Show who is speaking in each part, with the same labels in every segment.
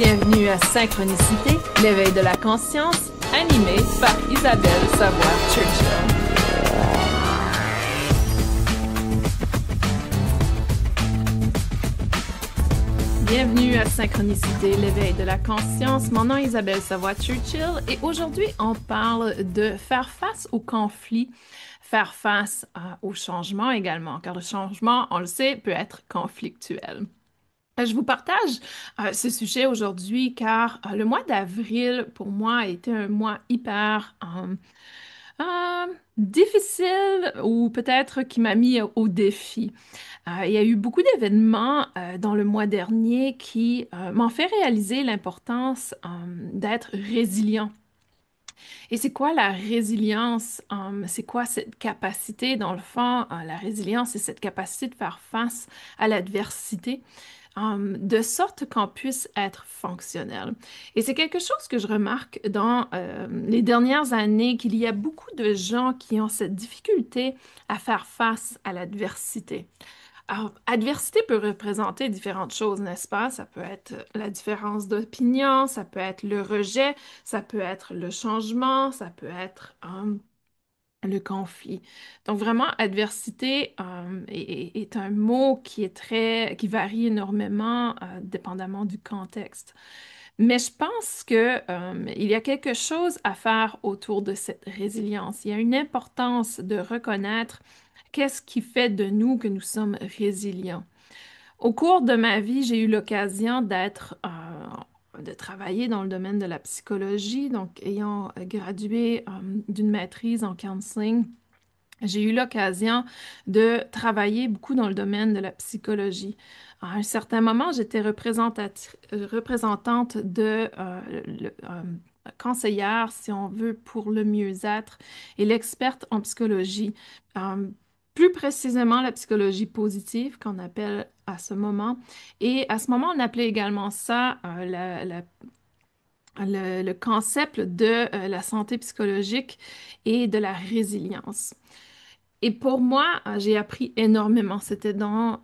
Speaker 1: Bienvenue à Synchronicité, l'éveil de la conscience, animé par Isabelle Savoie-Churchill. Bienvenue à Synchronicité, l'éveil de la conscience. Mon nom est Isabelle Savoie-Churchill et aujourd'hui, on parle de faire face au conflit, faire face au changement également, car le changement, on le sait, peut être conflictuel. Je vous partage ce sujet aujourd'hui car le mois d'avril, pour moi, a été un mois hyper difficile ou peut-être qui m'a mis au défi. Il y a eu beaucoup d'événements dans le mois dernier qui m'ont fait réaliser l'importance d'être résilient. Et c'est quoi la résilience? C'est quoi cette capacité, dans le fond? La résilience, c'est cette capacité de faire face à l'adversité, de sorte qu'on puisse être fonctionnel. Et c'est quelque chose que je remarque dans les dernières années, qu'il y a beaucoup de gens qui ont cette difficulté à faire face à l'adversité. Alors, adversité peut représenter différentes choses, n'est-ce pas? Ça peut être la différence d'opinion, ça peut être le rejet, ça peut être le changement, ça peut être le conflit. Donc vraiment, adversité est un mot qui est qui varie énormément dépendamment du contexte. Mais je pense que il y a quelque chose à faire autour de cette résilience. Il y a une importance de reconnaître qu'est-ce qui fait de nous que nous sommes résilients. Au cours de ma vie, j'ai eu l'occasion de travailler dans le domaine de la psychologie, donc ayant gradué d'une maîtrise en counseling. J'ai eu l'occasion de travailler beaucoup dans le domaine de la psychologie. À un certain moment, j'étais représentante de conseillère, si on veut, pour le mieux-être et l'experte en psychologie. Euh, Plus précisément, la psychologie positive, qu'on appelle à ce moment. Et à ce moment, on appelait également ça le concept de la santé psychologique et de la résilience. Et pour moi, j'ai appris énormément. C'était dans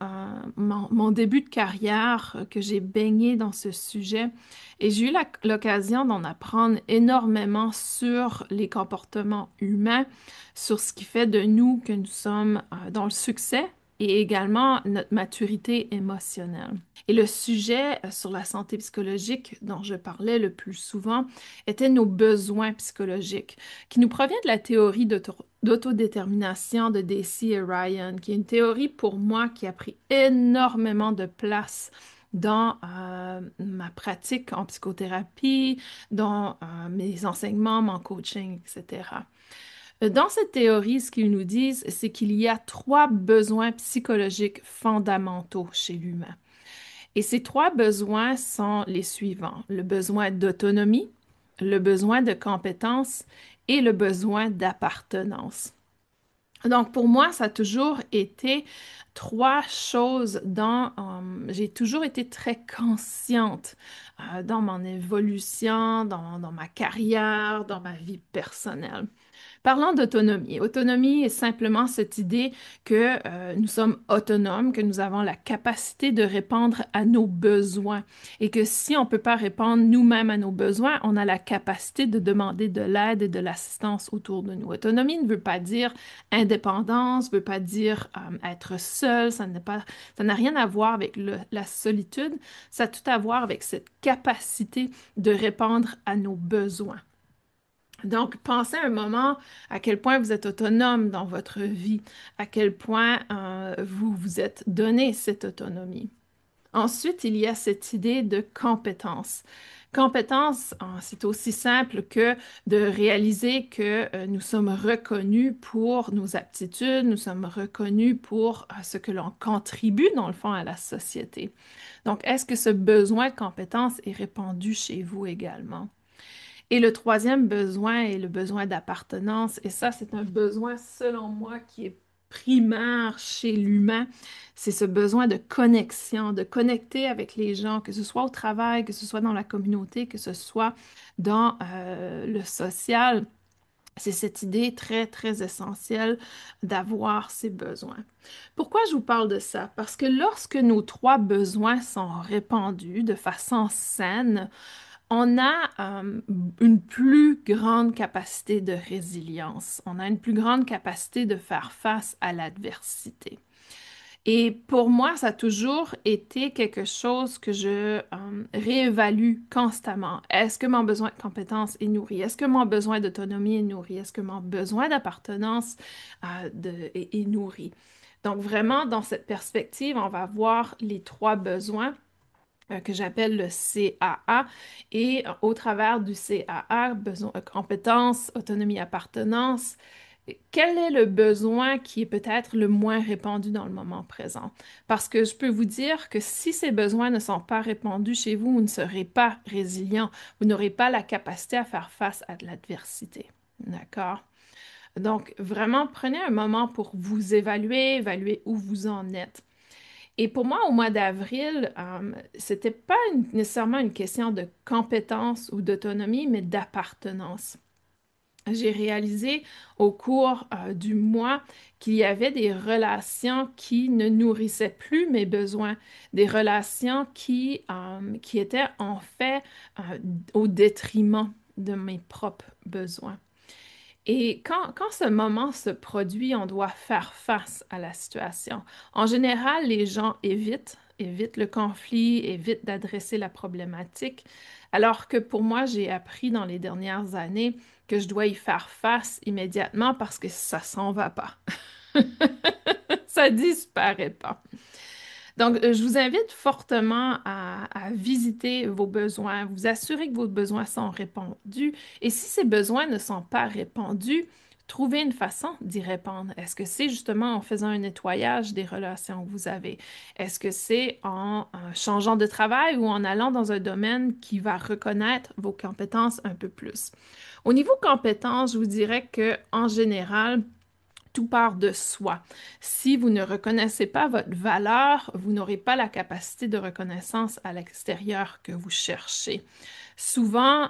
Speaker 1: mon début de carrière que j'ai baigné dans ce sujet et j'ai eu l'occasion d'en apprendre énormément sur les comportements humains, sur ce qui fait de nous que nous sommes dans le succès et également notre maturité émotionnelle. Et le sujet sur la santé psychologique dont je parlais le plus souvent était nos besoins psychologiques, qui nous provient de la théorie d'autodétermination de Dacey et Ryan, qui est une théorie pour moi qui a pris énormément de place dans ma pratique en psychothérapie, dans mes enseignements, mon coaching, etc. Dans cette théorie, ce qu'ils nous disent, c'est qu'il y a trois besoins psychologiques fondamentaux chez l'humain. Et ces trois besoins sont les suivants: le besoin d'autonomie, le besoin de compétence et le besoin d'appartenance. Donc, pour moi, ça a toujours été trois choses j'ai toujours été très consciente dans mon évolution, dans ma carrière, dans ma vie personnelle. Parlant d'autonomie, autonomie est simplement cette idée que nous sommes autonomes, que nous avons la capacité de répondre à nos besoins et que si on ne peut pas répondre nous-mêmes à nos besoins, on a la capacité de demander de l'aide et de l'assistance autour de nous. Autonomie ne veut pas dire indépendance, ne veut pas dire être seul, ça n'a rien à voir avec la solitude, ça a tout à voir avec cette capacité de répondre à nos besoins. Donc, pensez un moment à quel point vous êtes autonome dans votre vie, à quel point vous vous êtes donné cette autonomie. Ensuite, il y a cette idée de compétence. Compétence, c'est aussi simple que de réaliser que nous sommes reconnus pour nos aptitudes, nous sommes reconnus pour ce que l'on contribue dans le fond à la société. Donc, est-ce que ce besoin de compétence est répandu chez vous également? Et le troisième besoin est le besoin d'appartenance. Et ça, c'est un besoin, selon moi, qui est primaire chez l'humain. C'est ce besoin de connexion, de connecter avec les gens, que ce soit au travail, que ce soit dans la communauté, que ce soit dans le social. C'est cette idée très, très essentielle d'avoir ses besoins. Pourquoi je vous parle de ça? Parce que lorsque nos trois besoins sont répandus de façon saine, on a une plus grande capacité de résilience. On a une plus grande capacité de faire face à l'adversité. Et pour moi, ça a toujours été quelque chose que je réévalue constamment. Est-ce que mon besoin de compétence est nourri? Est-ce que mon besoin d'autonomie est nourri? Est-ce que mon besoin d'appartenance est nourri? Donc vraiment, dans cette perspective, on va voir les trois besoins que j'appelle le CAA. Et au travers du CAA, besoin, compétence, autonomie, appartenance, quel est le besoin qui est peut-être le moins répandu dans le moment présent? Parce que je peux vous dire que si ces besoins ne sont pas répandus chez vous, vous ne serez pas résilient, vous n'aurez pas la capacité à faire face à de l'adversité. D'accord? Donc, vraiment, prenez un moment pour vous évaluer, évaluer où vous en êtes. Et pour moi, au mois d'avril, c'était pas nécessairement une question de compétence ou d'autonomie, mais d'appartenance. J'ai réalisé au cours du mois qu'il y avait des relations qui ne nourrissaient plus mes besoins, des relations qui étaient en fait euh, au détriment de mes propres besoins. Et quand ce moment se produit, on doit faire face à la situation. En général, les gens évitent le conflit, évitent d'adresser la problématique, alors que pour moi, j'ai appris dans les dernières années que je dois y faire face immédiatement parce que ça s'en va pas. Ça disparaît pas. Donc, je vous invite fortement à visiter vos besoins, vous assurer que vos besoins sont répondus. Et si ces besoins ne sont pas répondus, trouvez une façon d'y répondre. Est-ce que c'est justement en faisant un nettoyage des relations que vous avez? Est-ce que c'est en changeant de travail ou en allant dans un domaine qui va reconnaître vos compétences un peu plus? Au niveau compétences, je vous dirais que en général, tout part de soi. Si vous ne reconnaissez pas votre valeur, vous n'aurez pas la capacité de reconnaissance à l'extérieur que vous cherchez. Souvent,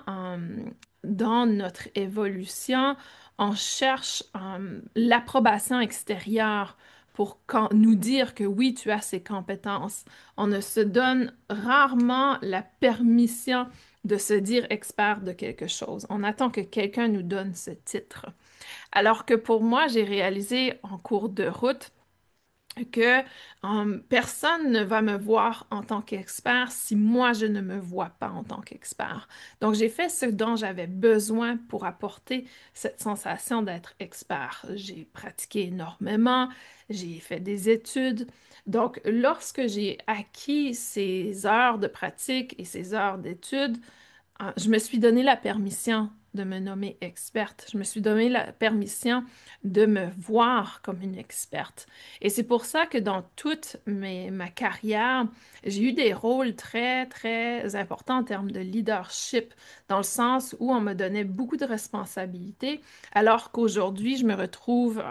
Speaker 1: dans notre évolution, on cherche l'approbation extérieure pour nous dire que oui, tu as ces compétences. On ne se donne rarement la permission de se dire expert de quelque chose. On attend que quelqu'un nous donne ce titre. Alors que pour moi, j'ai réalisé en cours de route que personne ne va me voir en tant qu'expert si moi, je ne me vois pas en tant qu'expert. Donc, j'ai fait ce dont j'avais besoin pour apporter cette sensation d'être expert. J'ai pratiqué énormément, j'ai fait des études. Donc, lorsque j'ai acquis ces heures de pratique et ces heures d'études, je me suis donné la permission de me nommer experte. Je me suis donné la permission de me voir comme une experte. Et c'est pour ça que dans toute ma carrière, j'ai eu des rôles très, très importants en termes de leadership, dans le sens où on me donnait beaucoup de responsabilités, alors qu'aujourd'hui, je me retrouve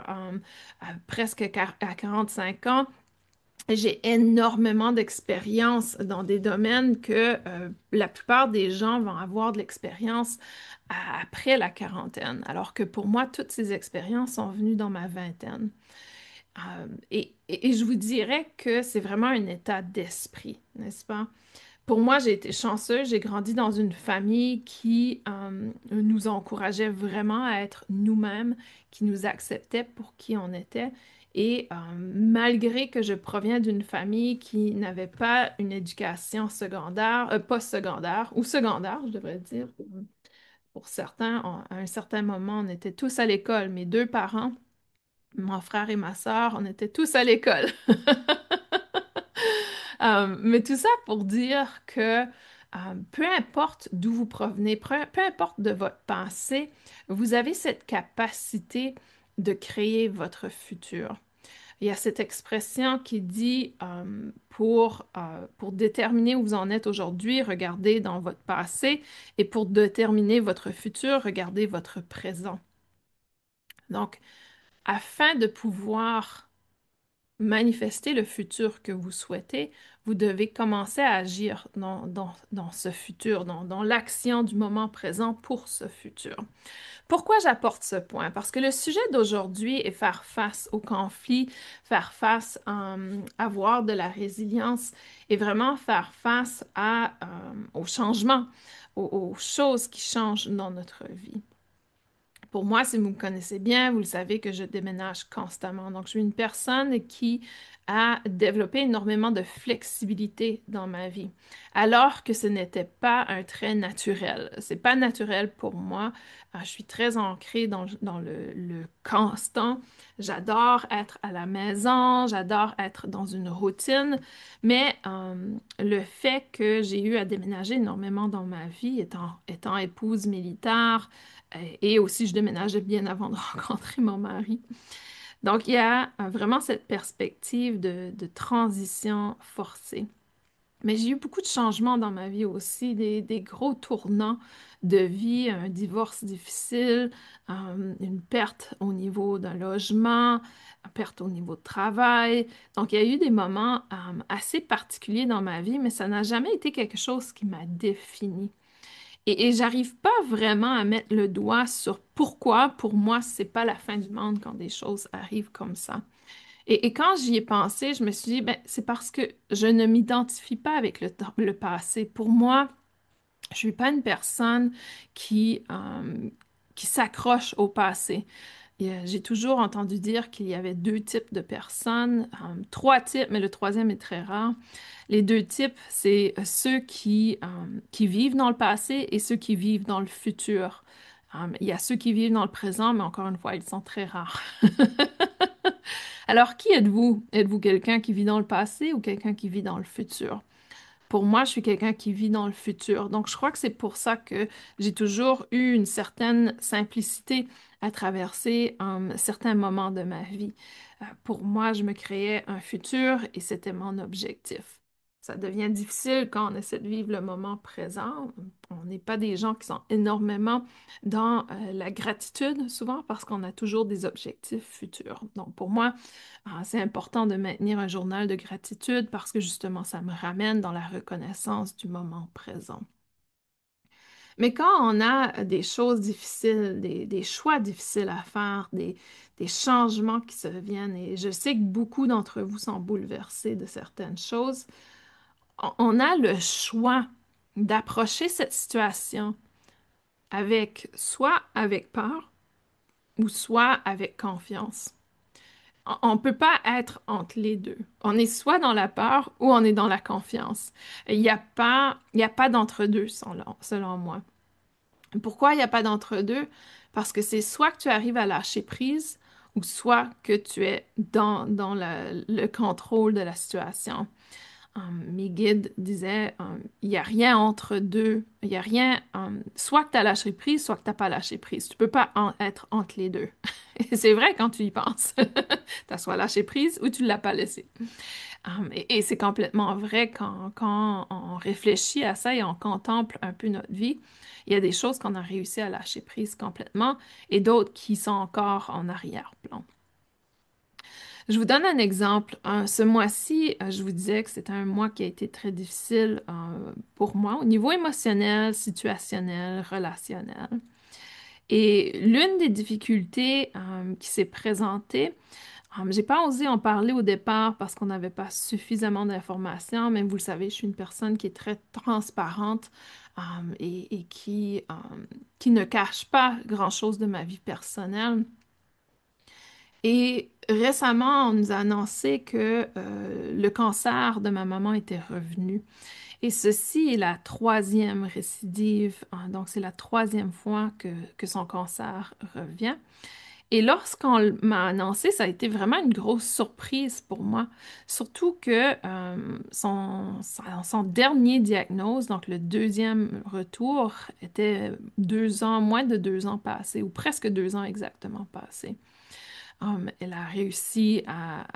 Speaker 1: presque à 45 ans. J'ai énormément d'expérience dans des domaines que la plupart des gens vont avoir de l'expérience après la quarantaine, alors que pour moi, toutes ces expériences sont venues dans ma vingtaine. Et je vous dirais que c'est vraiment un état d'esprit, n'est-ce pas? Pour moi, j'ai été chanceuse, j'ai grandi dans une famille qui nous encourageait vraiment à être nous-mêmes, qui nous acceptait pour qui on était. Et malgré que je proviens d'une famille qui n'avait pas une éducation secondaire, post-secondaire, ou secondaire, je devrais dire, pour certains, à un certain moment, on était tous à l'école. Mes deux parents, mon frère et ma sœur, on était tous à l'école. Mais tout ça pour dire que peu importe d'où vous provenez, peu importe de votre passé, vous avez cette capacité de créer votre futur. Il y a cette expression qui dit pour déterminer où vous en êtes aujourd'hui, regardez dans votre passé et pour déterminer votre futur, regardez votre présent. Donc, afin de pouvoir manifester le futur que vous souhaitez, vous devez commencer à agir dans ce futur, dans l'action du moment présent pour ce futur. Pourquoi j'apporte ce point? Parce que le sujet d'aujourd'hui est faire face au conflit, faire face à avoir de la résilience et vraiment faire face aux changements, aux choses qui changent dans notre vie. Pour moi, si vous me connaissez bien, vous le savez que je déménage constamment. Donc, je suis une personne qui a développé énormément de flexibilité dans ma vie, alors que ce n'était pas un trait naturel. C'est pas naturel pour moi. Je suis très ancrée dans le constant. J'adore être à la maison, j'adore être dans une routine, mais le fait que j'ai eu à déménager énormément dans ma vie, étant épouse militaire, et aussi, je déménageais bien avant de rencontrer mon mari. Donc, il y a vraiment cette perspective de transition forcée. Mais j'ai eu beaucoup de changements dans ma vie aussi, des gros tournants de vie, un divorce difficile, une perte au niveau d'un logement, une perte au niveau de travail. Donc, il y a eu des moments assez particuliers dans ma vie, mais ça n'a jamais été quelque chose qui m'a définie. Et j'arrive pas vraiment à mettre le doigt sur pourquoi, pour moi, c'est pas la fin du monde quand des choses arrivent comme ça. Et quand j'y ai pensé, je me suis dit, ben, c'est parce que je ne m'identifie pas avec le passé. Pour moi, je suis pas une personne qui s'accroche au passé. J'ai toujours entendu dire qu'il y avait deux types de personnes, trois types, mais le troisième est très rare. Les deux types, c'est ceux qui vivent dans le passé et ceux qui vivent dans le futur. Il y a ceux qui vivent dans le présent, mais encore une fois, ils sont très rares. Alors, qui êtes-vous? Êtes-vous quelqu'un qui vit dans le passé ou quelqu'un qui vit dans le futur? Pour moi, je suis quelqu'un qui vit dans le futur. Donc, je crois que c'est pour ça que j'ai toujours eu une certaine simplicité à traverser certains moments de ma vie. Pour moi, je me créais un futur et c'était mon objectif. Ça devient difficile quand on essaie de vivre le moment présent. On n'est pas des gens qui sont énormément dans la gratitude, souvent parce qu'on a toujours des objectifs futurs. Donc, pour moi, c'est important de maintenir un journal de gratitude parce que justement, ça me ramène dans la reconnaissance du moment présent. Mais quand on a des choses difficiles, des choix difficiles à faire, des changements qui se viennent, et je sais que beaucoup d'entre vous sont bouleversés de certaines choses, on a le choix d'approcher cette situation avec soit avec peur ou soit avec confiance. On ne peut pas être entre les deux. On est soit dans la peur ou on est dans la confiance. Il y a pas d'entre-deux, selon moi. Pourquoi il n'y a pas d'entre-deux? Parce que c'est soit que tu arrives à lâcher prise ou soit que tu es dans le contrôle de la situation. Mes guides disaient, il n'y a rien entre deux. Il n'y a rien, soit que tu as lâché prise, soit que tu n'as pas lâché prise. Tu peux pas être entre les deux. Et c'est vrai quand tu y penses. Tu as soit lâché prise ou tu ne l'as pas laissé. Et c'est complètement vrai quand on réfléchit à ça et on contemple un peu notre vie. Il y a des choses qu'on a réussi à lâcher prise complètement et d'autres qui sont encore en arrière-plan. Je vous donne un exemple. Ce mois-ci, je vous disais que c'était un mois qui a été très difficile pour moi au niveau émotionnel, situationnel, relationnel. Et l'une des difficultés qui s'est présentée, j'ai pas osé en parler au départ parce qu'on n'avait pas suffisamment d'informations, mais vous le savez, je suis une personne qui est très transparente et qui ne cache pas grand-chose de ma vie personnelle. Et récemment, on nous a annoncé que le cancer de ma maman était revenu. Et ceci est la troisième récidive, hein, donc c'est la troisième fois que son cancer revient. Et lorsqu'on m'a annoncé, ça a été vraiment une grosse surprise pour moi, surtout que son dernier diagnose, donc le deuxième retour, était 2 ans, moins de 2 ans passés, ou presque 2 ans exactement passés. Elle a réussi à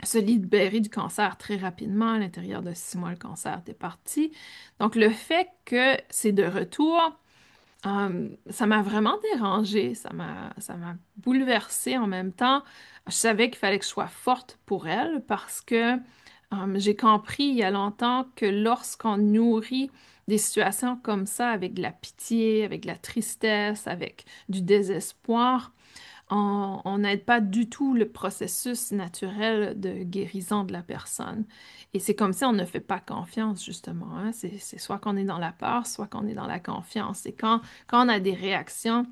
Speaker 1: se libérer du cancer très rapidement. À l'intérieur de 6 mois, le cancer était parti. Donc, le fait que c'est de retour, Ça m'a vraiment dérangée, ça m'a bouleversée en même temps. Je savais qu'il fallait que je sois forte pour elle parce que j'ai compris il y a longtemps que lorsqu'on nourrit des situations comme ça avec de la pitié, avec de la tristesse, avec du désespoir, on n'aide pas du tout le processus naturel de guérison de la personne. Et c'est comme si on ne fait pas confiance, justement, hein. C'est soit qu'on est dans la peur, soit qu'on est dans la confiance. Et quand on a des réactions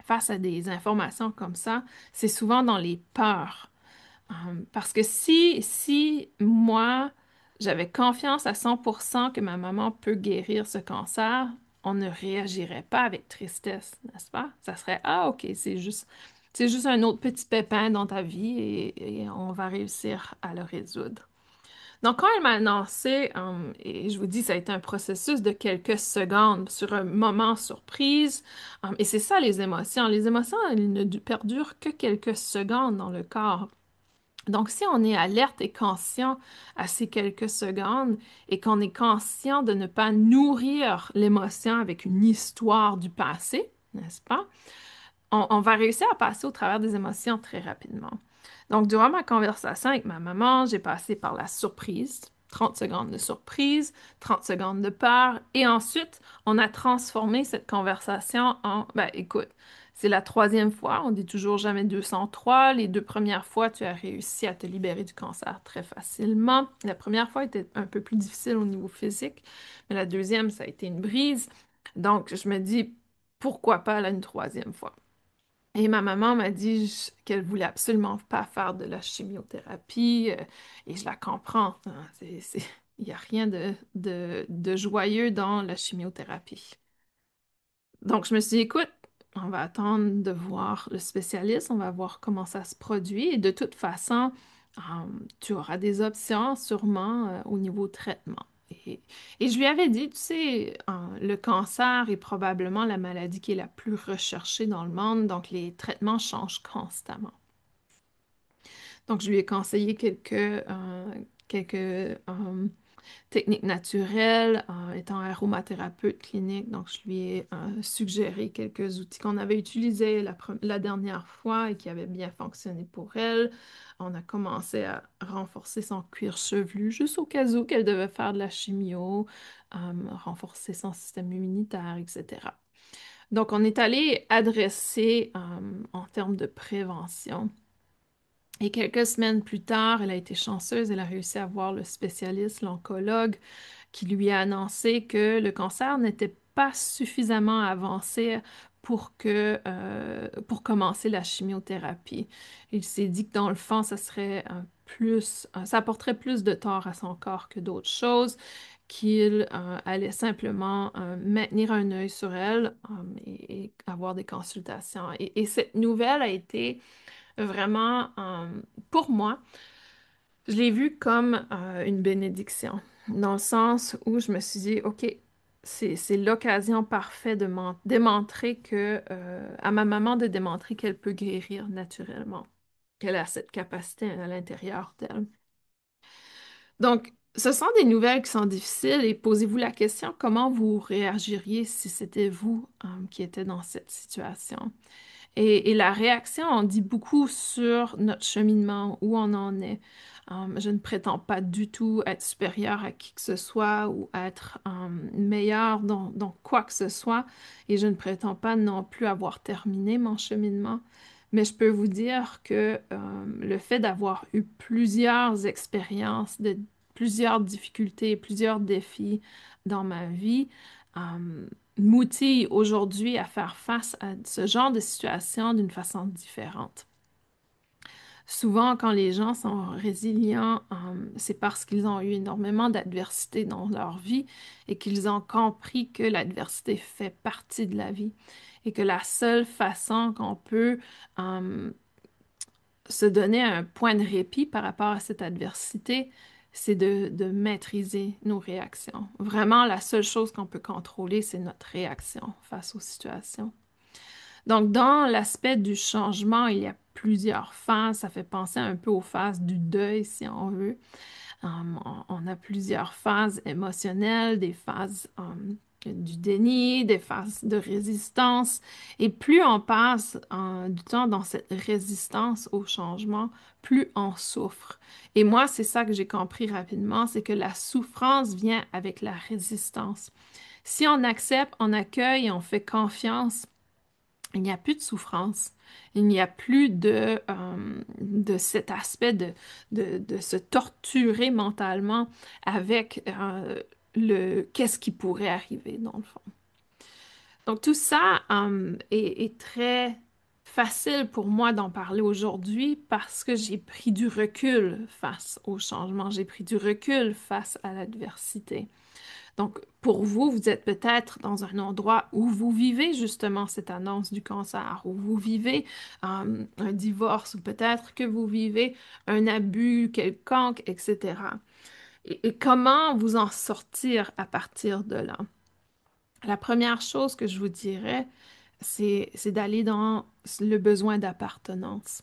Speaker 1: face à des informations comme ça, c'est souvent dans les peurs. Parce que si moi, j'avais confiance à 100% que ma maman peut guérir ce cancer, on ne réagirait pas avec tristesse, n'est-ce pas? Ça serait, ah, OK, c'est juste un autre petit pépin dans ta vie et on va réussir à le résoudre. Donc, quand elle m'a annoncé, et je vous dis, ça a été un processus de quelques secondes, sur un moment surprise, et c'est ça les émotions. Les émotions, elles ne perdurent que quelques secondes dans le corps. Donc, si on est alerte et conscient à ces quelques secondes et qu'on est conscient de ne pas nourrir l'émotion avec une histoire du passé, n'est-ce pas? On va réussir à passer au travers des émotions très rapidement. Donc, durant ma conversation avec ma maman, j'ai passé par la surprise, 30 secondes de surprise, 30 secondes de peur, et ensuite, on a transformé cette conversation en, ben, écoute, c'est la troisième fois, on dit toujours jamais 203. Les deux premières fois, tu as réussi à te libérer du cancer très facilement. La première fois était un peu plus difficile au niveau physique, mais la deuxième, ça a été une brise. Donc, je me dis, pourquoi pas là une troisième fois? Et ma maman m'a dit qu'elle voulait absolument pas faire de la chimiothérapie, et je la comprends, hein. Il n'y a rien de joyeux dans la chimiothérapie. Donc, je me suis dit, écoute, on va attendre de voir le spécialiste, on va voir comment ça se produit. Et de toute façon, euh, tu auras des options sûrement au niveau traitement. Et, et je lui avais dit, tu sais, le cancer est probablement la maladie qui est la plus recherchée dans le monde, donc les traitements changent constamment. Donc, je lui ai conseillé quelques techniques naturelles, étant aromathérapeute clinique, donc je lui ai suggéré quelques outils qu'on avait utilisés la dernière fois et qui avaient bien fonctionné pour elle. On a commencé à renforcer son cuir chevelu, juste au cas où qu'elle devait faire de la chimio, renforcer son système immunitaire, etc. Donc, on est allé adresser en termes de prévention. Et quelques semaines plus tard, elle a été chanceuse, elle a réussi à voir le spécialiste, l'oncologue, qui lui a annoncé que le cancer n'était pas suffisamment avancé pour commencer la chimiothérapie. Il s'est dit que dans le fond, ça apporterait plus de tort à son corps que d'autres choses, qu'il allait simplement maintenir un œil sur elle, et avoir des consultations. Et cette nouvelle a été vraiment, pour moi, je l'ai vu comme une bénédiction, dans le sens où je me suis dit, OK, c'est l'occasion parfaite de démontrer à ma maman de démontrer qu'elle peut guérir naturellement, qu'elle a cette capacité à l'intérieur d'elle. Donc, ce sont des nouvelles qui sont difficiles et posez-vous la question, comment vous réagiriez si c'était vous, qui étiez dans cette situation? Et la réaction en dit beaucoup sur notre cheminement, où on en est. Je ne prétends pas du tout être supérieure à qui que ce soit ou être meilleure dans quoi que ce soit. Et je ne prétends pas non plus avoir terminé mon cheminement. Mais je peux vous dire que le fait d'avoir eu plusieurs expériences, plusieurs difficultés, plusieurs défis dans ma vie, euh, m'outille aujourd'hui à faire face à ce genre de situation d'une façon différente. Souvent, quand les gens sont résilients, c'est parce qu'ils ont eu énormément d'adversité dans leur vie et qu'ils ont compris que l'adversité fait partie de la vie et que la seule façon qu'on peut euh, se donner un point de répit par rapport à cette adversité, c'est de maîtriser nos réactions. Vraiment, la seule chose qu'on peut contrôler, c'est notre réaction face aux situations. Donc, dans l'aspect du changement, il y a plusieurs phases. Ça fait penser un peu aux phases du deuil, si on veut. On a plusieurs phases émotionnelles, des phases du déni, des phases de résistance. Et plus on passe du temps dans cette résistance au changement, plus on souffre. Et moi, c'est ça que j'ai compris rapidement, c'est que la souffrance vient avec la résistance. Si on accepte, on accueille et on fait confiance, il n'y a plus de souffrance. Il n'y a plus de cet aspect de se torturer mentalement avec le qu'est-ce qui pourrait arriver, dans le fond. Donc, tout ça est très facile pour moi d'en parler aujourd'hui parce que j'ai pris du recul face au changement, j'ai pris du recul face à l'adversité. Donc, pour vous, vous êtes peut-être dans un endroit où vous vivez justement cette annonce du cancer, où vous vivez un divorce, ou peut-être que vous vivez un abus quelconque, etc. Et comment vous en sortir à partir de là? La première chose que je vous dirais, c'est d'aller dans le besoin d'appartenance.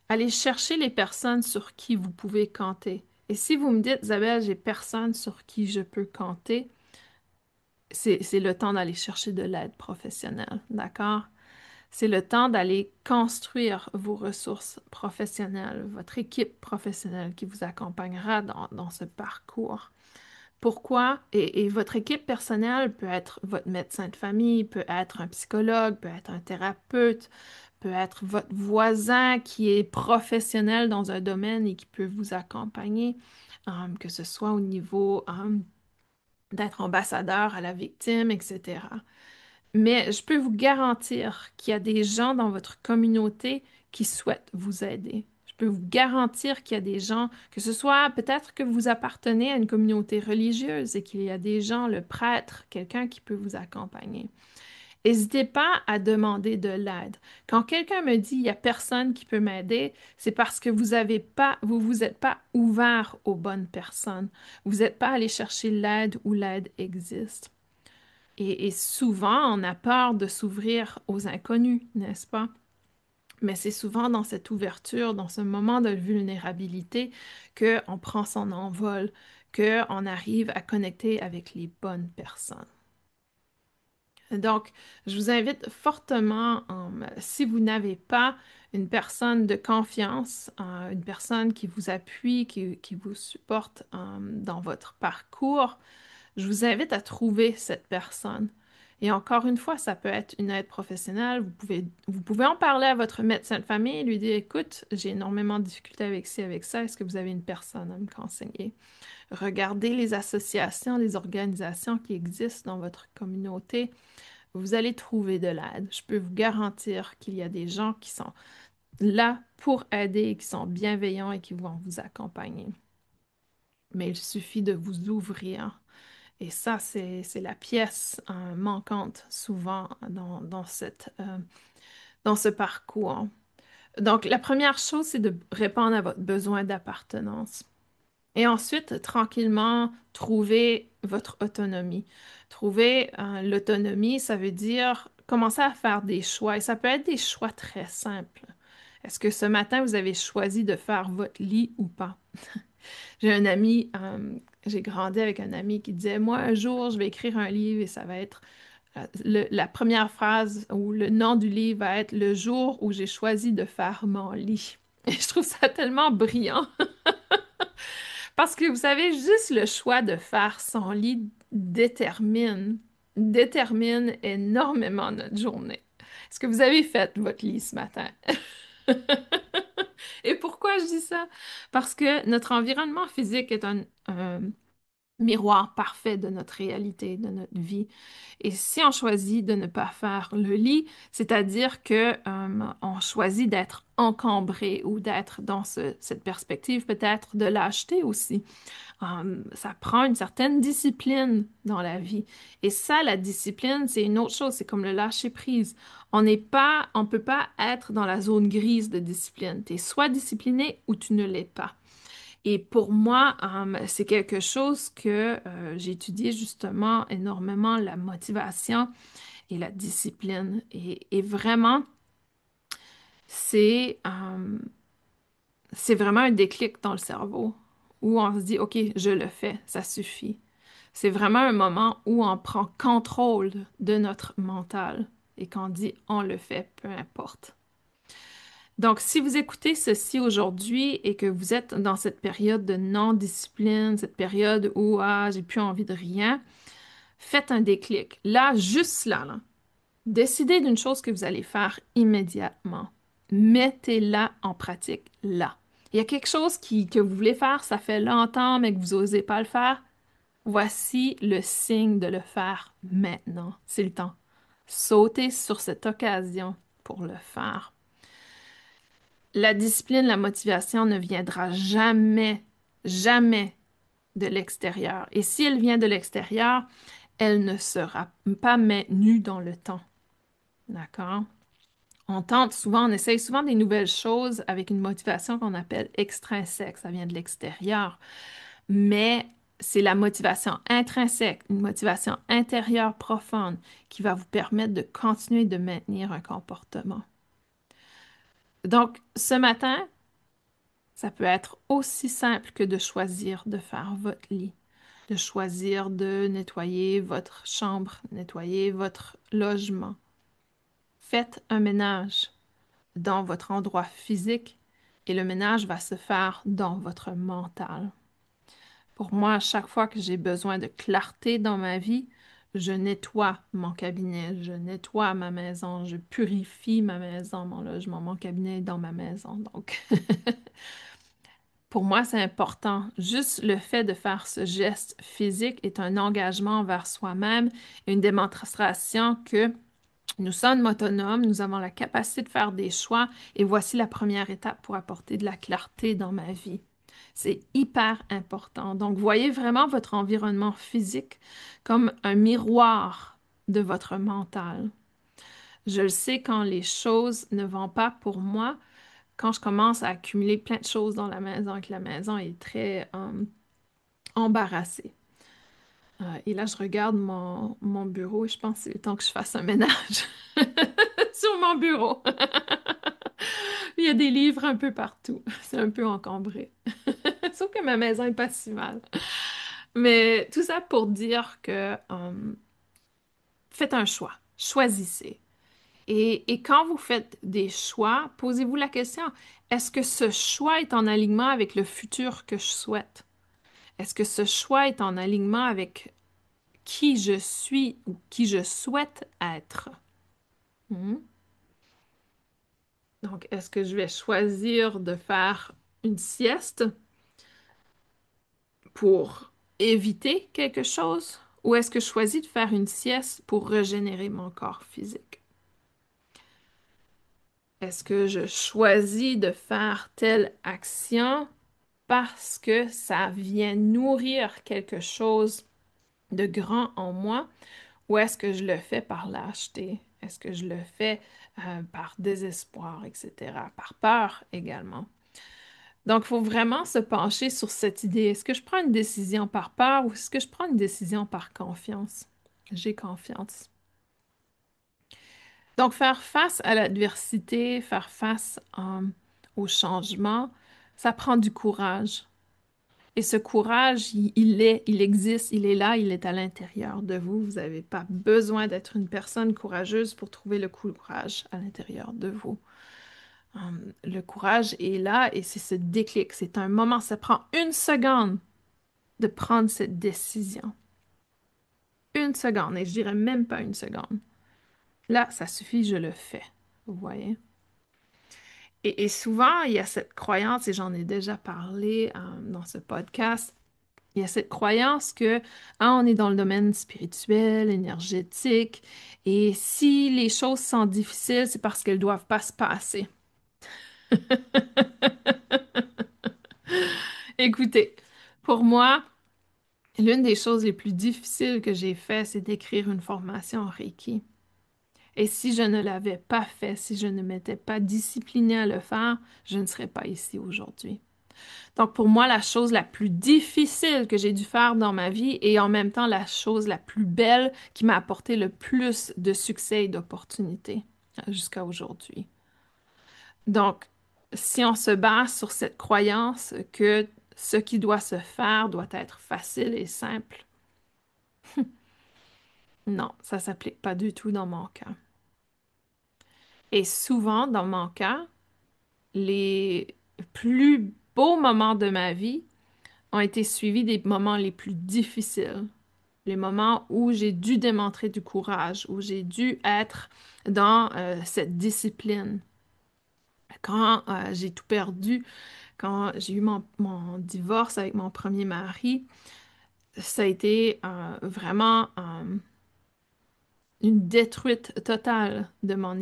Speaker 1: Allez chercher les personnes sur qui vous pouvez compter. Et si vous me dites, Isabelle, j'ai personne sur qui je peux compter, c'est le temps d'aller chercher de l'aide professionnelle, d'accord? C'est le temps d'aller construire vos ressources professionnelles, votre équipe professionnelle qui vous accompagnera dans ce parcours. Pourquoi? Et votre équipe personnelle peut être votre médecin de famille, peut être un psychologue, peut être un thérapeute, peut être votre voisin qui est professionnel dans un domaine et qui peut vous accompagner, que ce soit au niveau d'être ambassadeur à la victime, etc. Mais je peux vous garantir qu'il y a des gens dans votre communauté qui souhaitent vous aider. Je peux vous garantir qu'il y a des gens, que ce soit peut-être que vous appartenez à une communauté religieuse et qu'il y a des gens, le prêtre, quelqu'un qui peut vous accompagner. N'hésitez pas à demander de l'aide. Quand quelqu'un me dit il n'y a personne qui peut m'aider, c'est parce que vous vous êtes pas ouvert aux bonnes personnes. Vous n'êtes pas allé chercher l'aide où l'aide existe. Et souvent, on a peur de s'ouvrir aux inconnus, n'est-ce pas? Mais c'est souvent dans cette ouverture, dans ce moment de vulnérabilité, qu'on prend son envol, qu'on arrive à connecter avec les bonnes personnes. Donc, je vous invite fortement, si vous n'avez pas une personne de confiance, une personne qui vous appuie, qui vous supporte dans votre parcours, je vous invite à trouver cette personne. Et encore une fois, ça peut être une aide professionnelle. Vous pouvez en parler à votre médecin de famille et lui dire, écoute, j'ai énormément de difficultés avec ci, avec ça. Est-ce que vous avez une personne à me conseiller? Regardez les associations, les organisations qui existent dans votre communauté. Vous allez trouver de l'aide. Je peux vous garantir qu'il y a des gens qui sont là pour aider et qui sont bienveillants et qui vont vous accompagner. Mais il suffit de vous ouvrir. Et ça, c'est la pièce manquante souvent dans ce parcours. Donc, la première chose, c'est de répondre à votre besoin d'appartenance. Et ensuite, tranquillement, trouver votre autonomie. Trouver l'autonomie, ça veut dire commencer à faire des choix. Et ça peut être des choix très simples. Est-ce que ce matin, vous avez choisi de faire votre lit ou pas? J'ai un ami, j'ai grandi avec un ami qui disait, moi, un jour, je vais écrire un livre et ça va être, la première phrase ou le nom du livre va être le jour où j'ai choisi de faire mon lit. Et je trouve ça tellement brillant parce que vous savez, juste le choix de faire son lit détermine énormément notre journée. Est-ce que vous avez fait votre lit ce matin? Et pourquoi je dis ça? Parce que notre environnement physique est un miroir parfait de notre réalité, de notre vie. Et si on choisit de ne pas faire le lit, c'est-à-dire que on choisit d'être encombré ou d'être dans cette perspective peut-être de lâcheté aussi. Ça prend une certaine discipline dans la vie. Et ça, la discipline, c'est une autre chose. C'est comme le lâcher-prise. On peut pas être dans la zone grise de discipline. Tu es soit discipliné ou tu ne l'es pas. Et pour moi, c'est quelque chose que j'ai étudié justement énormément, la motivation et la discipline. Et vraiment, c'est c'est vraiment un déclic dans le cerveau où on se dit, OK, je le fais, ça suffit. C'est vraiment un moment où on prend contrôle de notre mental et qu'on dit on le fait, peu importe. Donc, si vous écoutez ceci aujourd'hui et que vous êtes dans cette période de non-discipline, cette période où j'ai plus envie de rien, faites un déclic. Là, juste là, décidez d'une chose que vous allez faire immédiatement. Mettez-la en pratique là. Il y a quelque chose que vous voulez faire, ça fait longtemps, mais que vous n'osez pas le faire. Voici le signe de le faire maintenant. C'est le temps. Sautez sur cette occasion pour le faire. La discipline, la motivation ne viendra jamais, jamais de l'extérieur. Et si elle vient de l'extérieur, elle ne sera pas maintenue dans le temps. D'accord? On tente souvent, on essaye souvent des nouvelles choses avec une motivation qu'on appelle extrinsèque. Ça vient de l'extérieur. Mais c'est la motivation intrinsèque, une motivation intérieure profonde qui va vous permettre de continuer de maintenir un comportement. Donc, ce matin, ça peut être aussi simple que de choisir de faire votre lit, de choisir de nettoyer votre chambre, nettoyer votre logement. Faites un ménage dans votre endroit physique et le ménage va se faire dans votre mental. Pour moi, à chaque fois que j'ai besoin de clarté dans ma vie, je nettoie mon cabinet, je nettoie ma maison, je purifie ma maison, mon logement, mon cabinet est dans ma maison. Donc, pour moi, c'est important. Juste le fait de faire ce geste physique est un engagement envers soi-même, une démonstration que nous sommes autonomes, nous avons la capacité de faire des choix et voici la première étape pour apporter de la clarté dans ma vie. C'est hyper important. Donc, voyez vraiment votre environnement physique comme un miroir de votre mental. Je le sais quand les choses ne vont pas pour moi, quand je commence à accumuler plein de choses dans la maison et que la maison est très embarrassée. Et là, je regarde mon bureau et je pense que c'est le temps que je fasse un ménage sur mon bureau. Il y a des livres un peu partout. C'est un peu encombré. Sauf que ma maison est pas si mal. Mais tout ça pour dire que faites un choix. Choisissez. Et quand vous faites des choix, posez-vous la question, est-ce que ce choix est en alignement avec le futur que je souhaite? Est-ce que ce choix est en alignement avec qui je suis ou qui je souhaite être? Hmm? Donc, est-ce que je vais choisir de faire une sieste pour éviter quelque chose ou est-ce que je choisis de faire une sieste pour régénérer mon corps physique? Est-ce que je choisis de faire telle action parce que ça vient nourrir quelque chose de grand en moi ou est-ce que je le fais par lâcheté? Est-ce que je le fais par désespoir, etc., par peur également? Donc, il faut vraiment se pencher sur cette idée. Est-ce que je prends une décision par peur ou est-ce que je prends une décision par confiance? J'ai confiance. Donc, faire face à l'adversité, faire face au changement, ça prend du courage. Et ce courage, il existe, il est là, il est à l'intérieur de vous. Vous n'avez pas besoin d'être une personne courageuse pour trouver le courage à l'intérieur de vous. Le courage est là et c'est ce déclic. C'est un moment, ça prend une seconde de prendre cette décision. Une seconde, et je dirais même pas une seconde. Là, ça suffit, je le fais. Vous voyez? Et souvent, il y a cette croyance, et j'en ai déjà parlé dans ce podcast, il y a cette croyance que on est dans le domaine spirituel, énergétique, et si les choses sont difficiles, c'est parce qu'elles doivent pas se passer. Écoutez, pour moi, l'une des choses les plus difficiles que j'ai fait, c'est d'écrire une formation en Reiki. Et si je ne l'avais pas fait, si je ne m'étais pas disciplinée à le faire, je ne serais pas ici aujourd'hui. Donc pour moi, la chose la plus difficile que j'ai dû faire dans ma vie et en même temps la chose la plus belle qui m'a apporté le plus de succès et d'opportunités jusqu'à aujourd'hui. Donc, si on se base sur cette croyance que ce qui doit se faire doit être facile et simple, Non, ça s'applique pas du tout dans mon cas. Et souvent, dans mon cas, les plus beaux moments de ma vie ont été suivis des moments les plus difficiles. Les moments où j'ai dû démontrer du courage, où j'ai dû être dans cette discipline. Quand j'ai tout perdu, quand j'ai eu mon divorce avec mon premier mari, ça a été vraiment une détruite totale de mon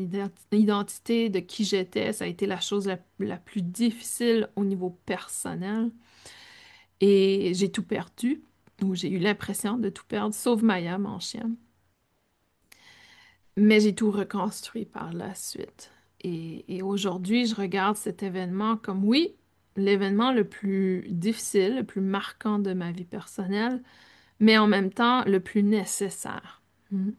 Speaker 1: identité, de qui j'étais. Ça a été la chose la plus difficile au niveau personnel. Et j'ai tout perdu, ou j'ai eu l'impression de tout perdre, sauf Maya, mon chien. Mais j'ai tout reconstruit par la suite. Et aujourd'hui, je regarde cet événement comme, oui, l'événement le plus difficile, le plus marquant de ma vie personnelle, mais en même temps le plus nécessaire. Mm.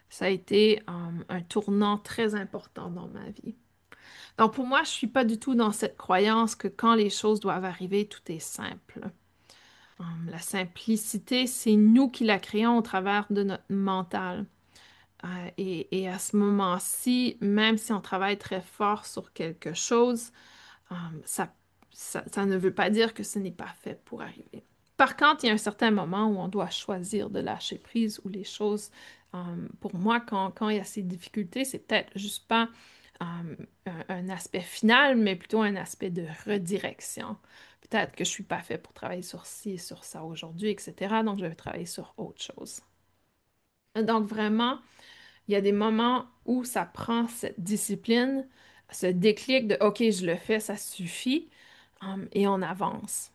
Speaker 1: Ça a été un tournant très important dans ma vie. Donc pour moi, je suis pas du tout dans cette croyance que quand les choses doivent arriver, tout est simple. La simplicité, c'est nous qui la créons au travers de notre mental. Et à ce moment-ci, même si on travaille très fort sur quelque chose, euh, ça, ça ne veut pas dire que ce n'est pas fait pour arriver. Par contre, il y a un certain moment où on doit choisir de lâcher prise, où les choses, pour moi, quand il y a ces difficultés, c'est peut-être juste pas un aspect final, mais plutôt un aspect de redirection. Peut-être que je suis pas fait pour travailler sur ci et sur ça aujourd'hui, etc. Donc, je vais travailler sur autre chose. Donc, vraiment, il y a des moments où ça prend cette discipline, ce déclic de OK, je le fais, ça suffit, et on avance.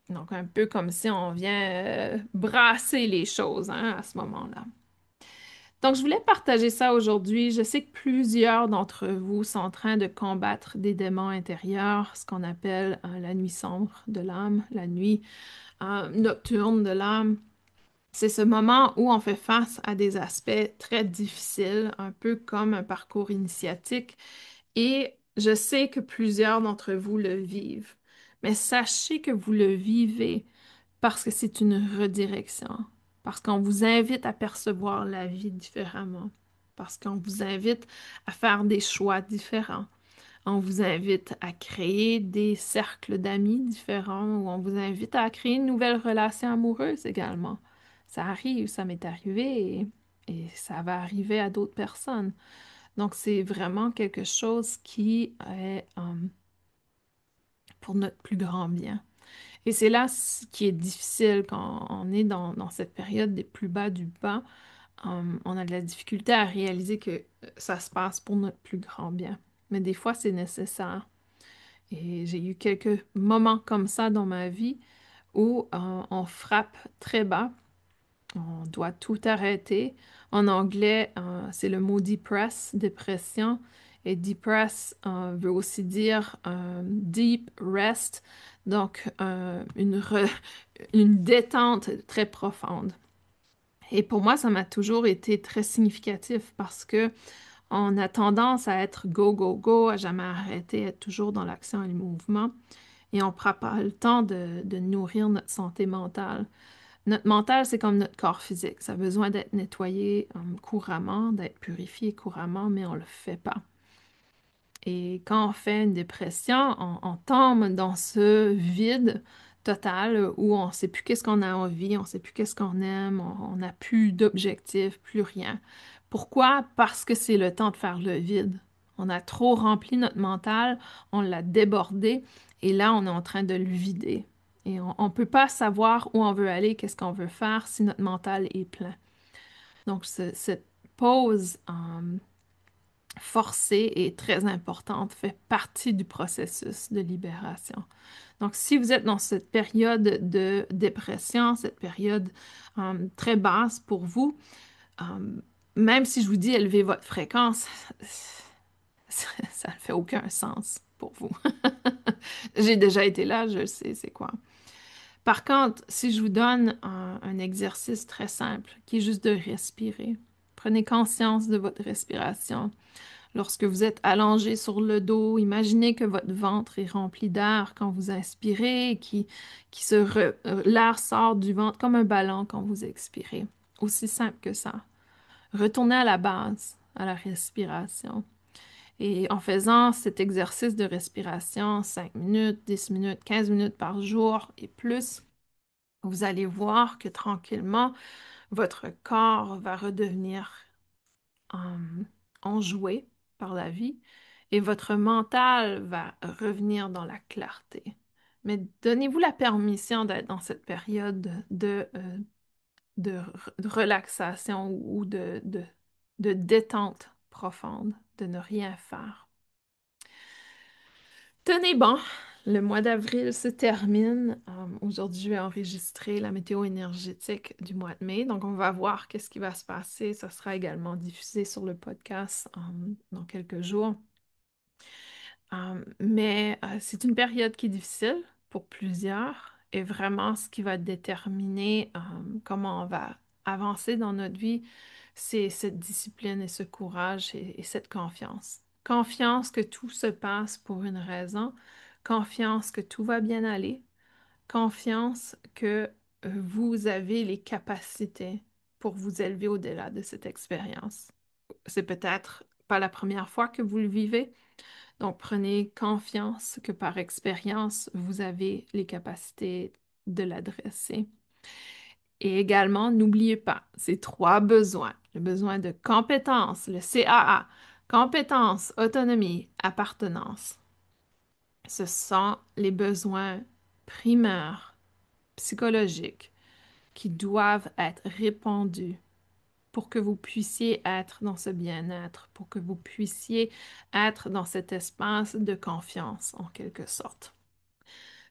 Speaker 1: Donc, un peu comme si on vient brasser les choses hein, à ce moment-là. Donc, je voulais partager ça aujourd'hui. Je sais que plusieurs d'entre vous sont en train de combattre des démons intérieurs, ce qu'on appelle la nuit sombre de l'âme, la nuit nocturne de l'âme. C'est ce moment où on fait face à des aspects très difficiles, un peu comme un parcours initiatique. Et je sais que plusieurs d'entre vous le vivent. Mais sachez que vous le vivez parce que c'est une redirection, parce qu'on vous invite à percevoir la vie différemment, parce qu'on vous invite à faire des choix différents. On vous invite à créer des cercles d'amis différents ou on vous invite à créer une nouvelle relation amoureuse également. Ça arrive, ça m'est arrivé et ça va arriver à d'autres personnes. Donc, c'est vraiment quelque chose qui est pour notre plus grand bien. Et c'est là ce qui est difficile quand on est dans cette période des plus bas du bas. On a de la difficulté à réaliser que ça se passe pour notre plus grand bien. Mais des fois, c'est nécessaire. Et j'ai eu quelques moments comme ça dans ma vie où on frappe très bas, on doit tout arrêter. En anglais, c'est le mot depress, dépression. Et depress veut aussi dire deep rest, donc une détente très profonde. Et pour moi, ça m'a toujours été très significatif parce que on a tendance à être go, go, go, à jamais arrêter, être toujours dans l'action et le mouvement. Et on ne prend pas le temps de nourrir notre santé mentale. Notre mental, c'est comme notre corps physique. Ça a besoin d'être nettoyé couramment, d'être purifié couramment, mais on ne le fait pas. Et quand on fait une dépression, on tombe dans ce vide total où on ne sait plus qu'est-ce qu'on a envie, on ne sait plus qu'est-ce qu'on aime, on n'a plus d'objectif, plus rien. Pourquoi? Parce que c'est le temps de faire le vide. On a trop rempli notre mental, on l'a débordé et là, on est en train de le vider. Et on ne peut pas savoir où on veut aller, qu'est-ce qu'on veut faire si notre mental est plein. Donc, cette pause forcée et très importante, fait partie du processus de libération. Donc, si vous êtes dans cette période de dépression, cette période très basse pour vous, euh, même si je vous dis élever votre fréquence, ça ne fait aucun sens pour vous. J'ai déjà été là, je sais c'est quoi. Par contre, si je vous donne un exercice très simple, qui est juste de respirer, prenez conscience de votre respiration. Lorsque vous êtes allongé sur le dos, imaginez que votre ventre est rempli d'air quand vous inspirez, l'air sort du ventre comme un ballon quand vous expirez. Aussi simple que ça. Retournez à la base, à la respiration. Et en faisant cet exercice de respiration 5 minutes, 10 minutes, 15 minutes par jour et plus, vous allez voir que tranquillement, votre corps va redevenir euh, enjoué par la vie et votre mental va revenir dans la clarté. Mais donnez-vous la permission d'être dans cette période de relaxation ou de détente profonde, de ne rien faire. Tenez bon, le mois d'avril se termine. Aujourd'hui, je vais enregistrer la météo énergétique du mois de mai. Donc, on va voir qu'est-ce qui va se passer. Ça sera également diffusé sur le podcast dans quelques jours. Mais c'est une période qui est difficile pour plusieurs et vraiment ce qui va déterminer comment on va avancer dans notre vie, c'est cette discipline et ce courage et cette confiance. Confiance que tout se passe pour une raison, confiance que tout va bien aller, confiance que vous avez les capacités pour vous élever au-delà de cette expérience. C'est peut-être pas la première fois que vous le vivez, donc, prenez confiance que par expérience, vous avez les capacités de l'adresser. Et également, n'oubliez pas ces trois besoins. Le besoin de compétence, le CAA, compétence, autonomie, appartenance. Ce sont les besoins primaires, psychologiques, qui doivent être répondus pour que vous puissiez être dans ce bien-être, pour que vous puissiez être dans cet espace de confiance, en quelque sorte.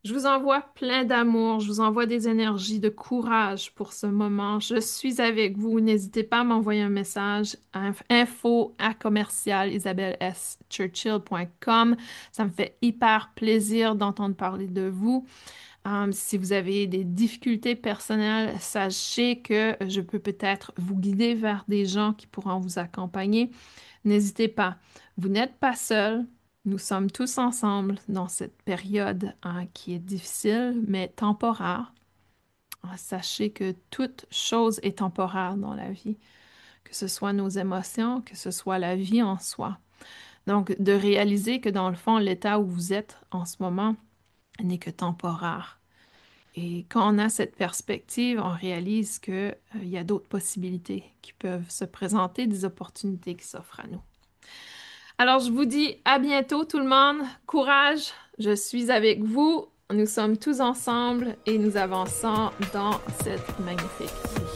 Speaker 1: Je vous envoie plein d'amour, je vous envoie des énergies de courage pour ce moment. Je suis avec vous. N'hésitez pas à m'envoyer un message à info@isabelleschurchill.com. Ça me fait hyper plaisir d'entendre parler de vous. Si vous avez des difficultés personnelles, sachez que je peux peut-être vous guider vers des gens qui pourront vous accompagner. N'hésitez pas. Vous n'êtes pas seul. Nous sommes tous ensemble dans cette période qui est difficile, mais temporaire. Sachez que toute chose est temporaire dans la vie, que ce soit nos émotions, que ce soit la vie en soi. Donc, de réaliser que dans le fond, l'état où vous êtes en ce moment n'est que temporaire. Et quand on a cette perspective, on réalise qu'il y a d'autres possibilités qui peuvent se présenter, des opportunités qui s'offrent à nous. Alors, je vous dis à bientôt tout le monde. Courage, je suis avec vous. Nous sommes tous ensemble et nous avançons dans cette magnifique vie.